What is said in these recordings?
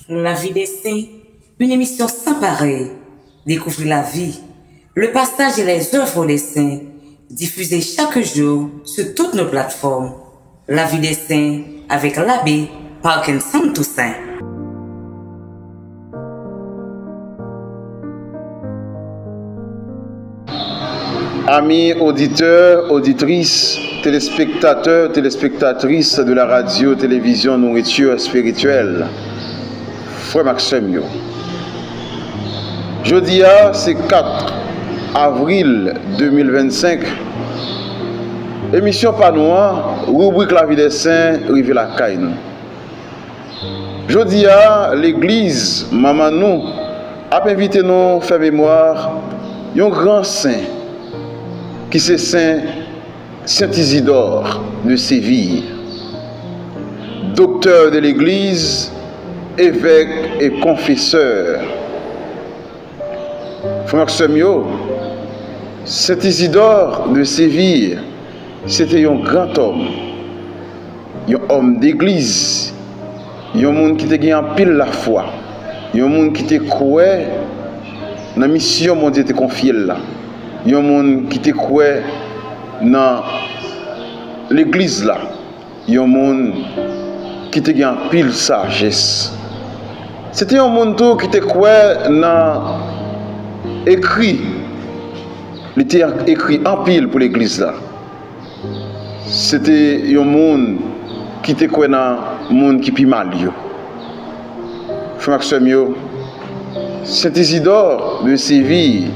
La vie des saints, une émission sans pareil. Découvrez la vie, le passage et les œuvres des saints, diffusées chaque jour sur toutes nos plateformes. La vie des saints avec l'abbé Parkinson Toussaint. Amis auditeurs, auditrices, téléspectateurs, téléspectatrices de la radio-télévision Nourriture Spirituelle, Frère Maxime. Jeudi, c'est 4 avril 2025. Émission Panois, rubrique La vie des saints, rive la caille. Jeudi, l'église Mamanou a invité nous à faire mémoire d'un grand saint qui c'est Saint Isidore de Séville, docteur de l'église, évêque et confesseur. Frère Semio, Saint Isidore de Séville, c'était un grand homme, un homme d'église, un monde qui était en pile la foi, un monde qui était croyait dans la mission mon Dieu était confiée là. Il y a un monde qui te croit dans l'église là. Il y a un monde qui te gagne pile sagesse. C'était un monde qui te croit dans écrit. Il était écrit en pile pour l'église là. C'était un monde qui te croit dans le monde qui est mal. Frère Maxime, Saint Isidore de Séville,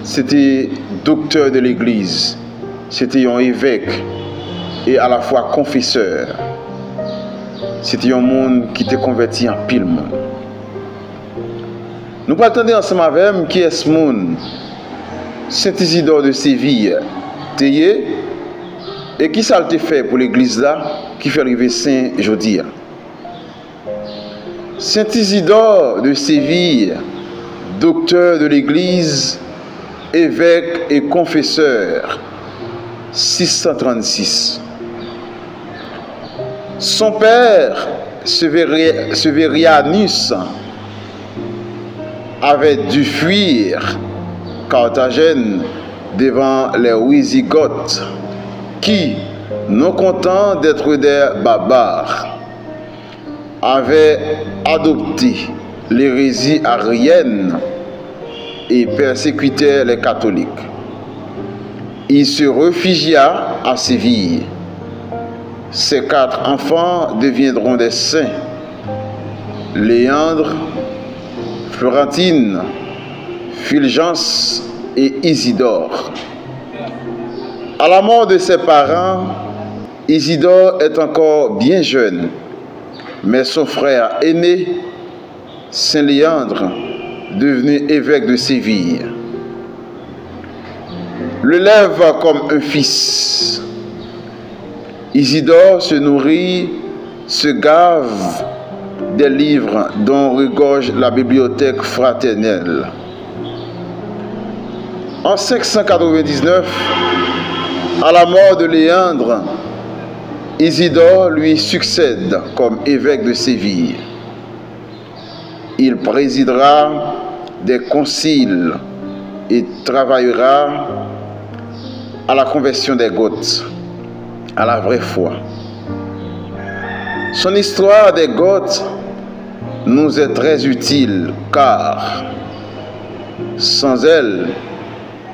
c'était docteur de l'église, c'était un évêque et à la fois confesseur. C'était un monde qui était converti en pile monde. Nous attendons ensemble avec qui est ce monde, Saint Isidore de Séville, et qui ça a fait pour l'église là, qui fait arriver Saint Jodi. Saint Isidore de Séville, docteur de l'église, évêque et confesseur, 636. Son père, Severianus, avait dû fuir Carthagène devant les Wisigoths qui, non contents d'être des barbares, avaient adopté l'hérésie arienne et persécutait les catholiques. Il se réfugia à Séville. Ses 4 enfants deviendront des saints: Léandre, Florentine, Fulgence et Isidore. À la mort de ses parents, Isidore est encore bien jeune, mais son frère aîné, Saint Léandre, devenu évêque de Séville, le lève comme un fils. Isidore se nourrit, se gave des livres dont regorge la bibliothèque fraternelle. En 599, à la mort de Léandre, Isidore lui succède comme évêque de Séville. Il présidera des conciles et travaillera à la conversion des Goths, à la vraie foi. Son histoire des Goths nous est très utile car sans elle,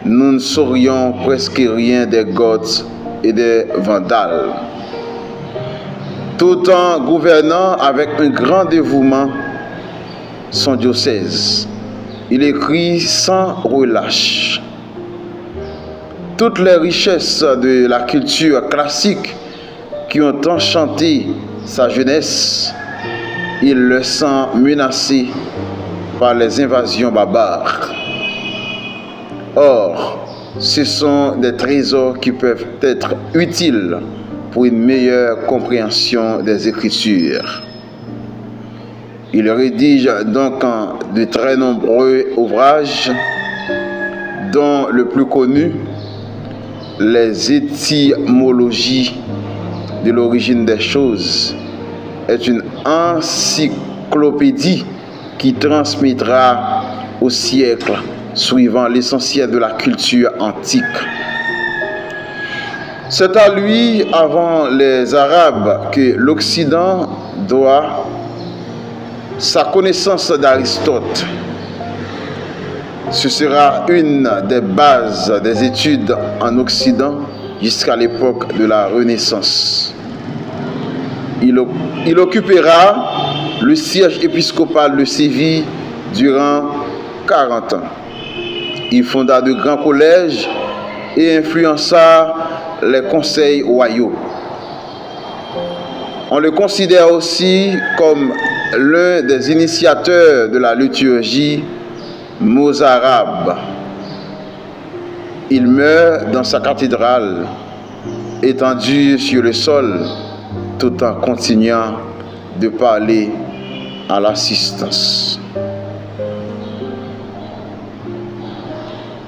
nous ne saurions presque rien des Goths et des Vandales. Tout en gouvernant avec un grand dévouement son diocèse, il écrit sans relâche. Toutes les richesses de la culture classique qui ont enchanté sa jeunesse, il le sent menacé par les invasions barbares. Or, ce sont des trésors qui peuvent être utiles pour une meilleure compréhension des Écritures. Il rédige donc de très nombreux ouvrages, dont le plus connu, les étymologies de l'origine des choses, est une encyclopédie encyclopédie qui transmettra au siècle suivant l'essentiel de la culture antique. C'est à lui, avant les Arabes, que l'Occident doit sa connaissance d'Aristote. Ce sera une des bases des études en Occident jusqu'à l'époque de la Renaissance. Il occupera le siège épiscopal de Séville durant 40 ans. Il fonda de grands collèges et influença les conseils royaux. On le considère aussi comme l'un des initiateurs de la liturgie mozarabe. Il meurt dans sa cathédrale, étendu sur le sol, tout en continuant de parler à l'assistance.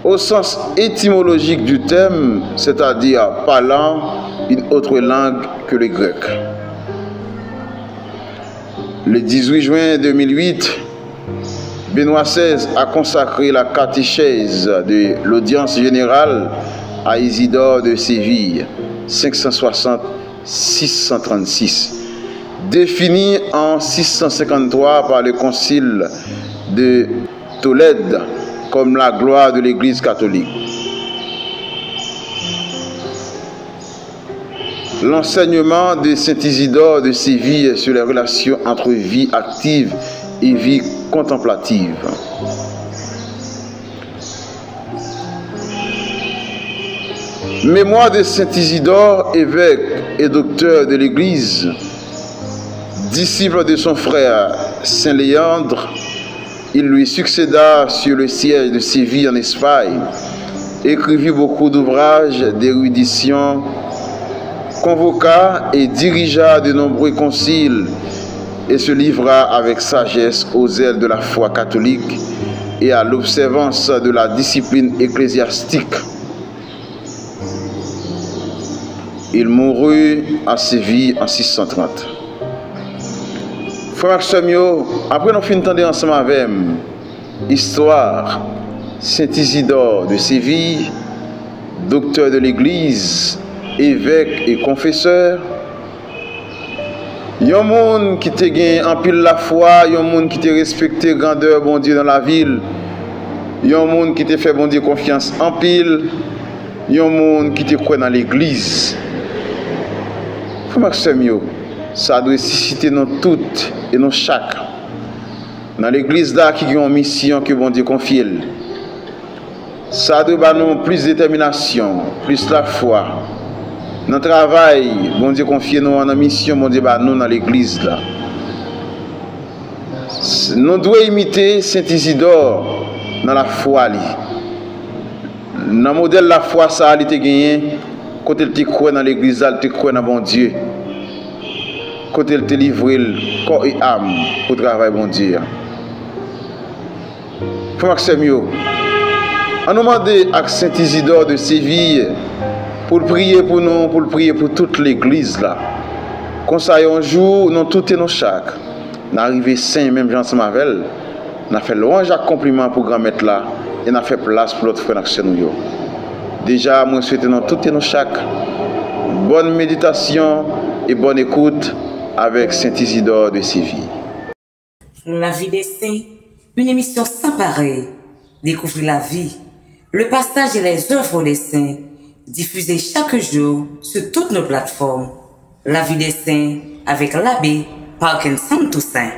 Au sens étymologique du terme, c'est-à-dire parlant une autre langue que le grec. Le 18 juin 2008, Benoît XVI a consacré la catéchèse de l'audience générale à Isidore de Séville, 560-636, définie en 653 par le concile de Tolède comme la gloire de l'Église catholique. L'enseignement de saint Isidore de Séville sur les relations entre vie active et vie contemplative. Mémoire de saint Isidore, évêque et docteur de l'Église, disciple de son frère saint Léandre. Il lui succéda sur le siège de Séville en Espagne, écrivit beaucoup d'ouvrages d'érudition, convoqua et dirigea de nombreux conciles et se livra avec sagesse aux ailes de la foi catholique et à l'observance de la discipline ecclésiastique. Il mourut à Séville en 630. Frère Samuel, après nous finissons d'entendre ensemble avec histoire saint Isidore de Séville, docteur de l'Église, évêque et confesseur. Il y a un monde qui te gagne en pile la foi, il y a un monde qui te respecte grandeur bon Dieu dans la ville. Il y a un monde qui te fait bon Dieu confiance en pile. Il y a un monde qui te croit dans l'Église. Frère Samuel, ça doit susciter nous toutes et nous chaque. Dans l'Église là qui a une mission que bon Dieu confie. Ça doit nous plus de détermination, plus la foi. Dans le travail, bon Dieu confie nous en mission, bon Dieu nous dans l'église là. Nous devons imiter saint Isidore dans la foi. Dans le modèle de la foi, ça a été gagné. Quand il te croit dans l'église, il te croit dans bon Dieu. Quand il te livre corps et âme pour travailler bon Dieu. Frère Maxime, on nous demande à saint Isidore de Séville pour prier pour nous, pour prier pour toute l'église là. Comme ça, un jour, nous tout et nous chaque. Nous arrivons saint, même Jean Samavel. Nous avons fait louange à compliment pour grand maître là. Et nous avons fait place pour l'autre frère nous. Déjà, moi, souhaite nous tout et nous chaque. Bonne méditation et bonne écoute avec saint Isidore de Séville. La vie des saints, une émission sans pareil. Découvrir la vie, le passage et les œuvres des saints. Diffusé chaque jour sur toutes nos plateformes. La vie des saints avec l'abbé Parkinson Toussaint.